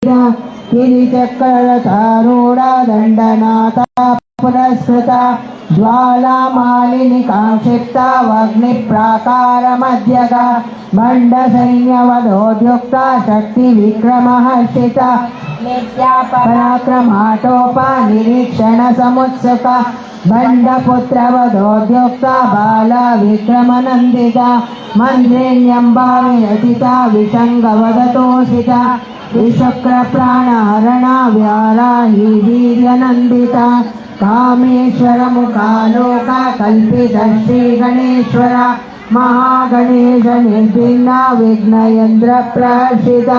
गिरिचक्ररथारूढा दण्डनाथा पुरस्कृता ज्वालामालिनी काक्षिप्ता वह्निप्राकारमध्यगा मण्डसैन्यवधोद्युक्ता शक्तिविक्रमहर्षिता पराक्रमाटोपा निरीक्षणसमुत्सुका बण्डपुत्रवधोद्युक्ता बाला विक्रमनन्दिता मन्त्रेण्यम्बा विरचिता विशङ्गवदतोषिता विशुक्रप्राणहरणा व्याराही वीर्यनन्दिता कामेश्वरमुखालोका कल्पिता श्रीगणेश्वरा महागणेश निर्भिन्ना विघ्नयन्द्रप्रहर्षिता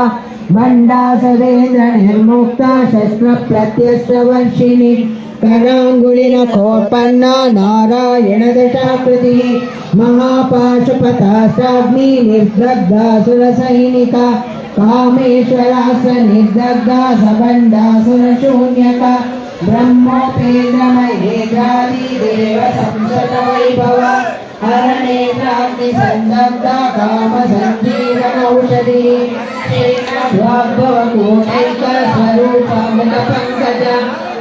भण्डासुरेन्द्र निर्मुक्ता शस्त्रप्रत्यस्त्रवर्षिणी कराङ्गुलिनखोत्पन्ना नारायणदशाकृतिः महापाशुपतास्त्राग्नि निर्दग्धासुरसैनिका कामेश्वरास्त्र निर्दग्धा सबण्डासुरशून्यका ब्रह्मोपेन्द्रमहेन्द्रादि देव संसदवैभव हरणेन्द्राग्निसन्दग्धा कामसञ्जीवनौषधी वाग्भवकोटैकस्वरूपमुखपङ्कज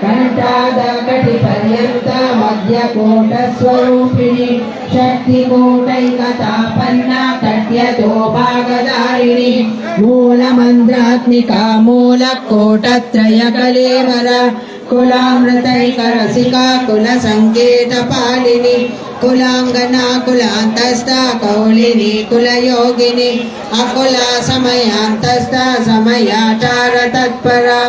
कण्ठादकटिपर्यन्त मध्यकोटस्वरूपिणी शक्तिकोटैकतापन्ना कट्यतोभागधारिणी मूलमन्त्रात्मिका मूलकोटत्रयकलेवर कुलामृतैकरसिका कुलसङ्केतपालिनी कुलाङ्गना कुलान्तस्था कौलिनी कुलयोगिनी अकुला समयान्तस्था समयाचार तत्परा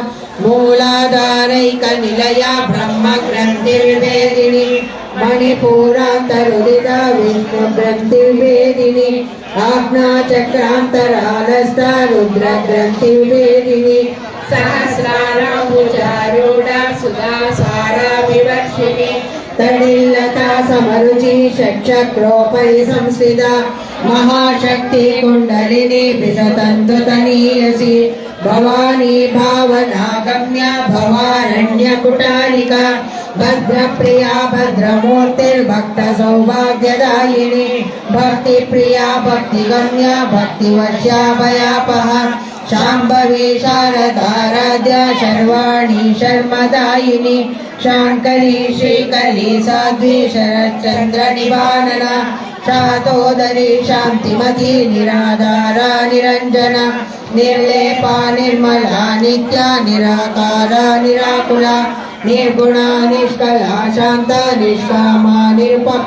मूलाधारैकनिलया ब्रह्मग्रन्थिर्वेदिनी मणिपूरान्तरुदिता विष्णुग्रन्थिर्वेदिनी आज्ञाचक्रान्तरालस्था रुद्रग्रन्थिर्वेदिनी सहस्राराम्बुजारूढा सुधासारा विवर्षिणी तडिल्लता समरुचि षट्चक्रोपरि संस्थिता महाशक्ति कुण्डलिनी विसतन्तुतनीयसी भवानी भावनागम्या भवारण्यकुटारिका भद्रप्रिया भद्रमूर्तिर्भक्तसौभाग्यदायिनी भक्तिप्रिया भक्तिगम्या भक्तिवश्या भयापहा शाम्भवी शारदाराध्या शर्वाणी शर्मदायिनी शाङ्करी श्रीकरी साध्वी शरच्चन्द्रनिवानना शातोदरी शान्तिमती निराधारा निरञ्जना निर्लेपा निर्मला नित्या निराकारा निराकुला निर्गुणा निष्कला शान्ता निष्कामा निरुपप्लुता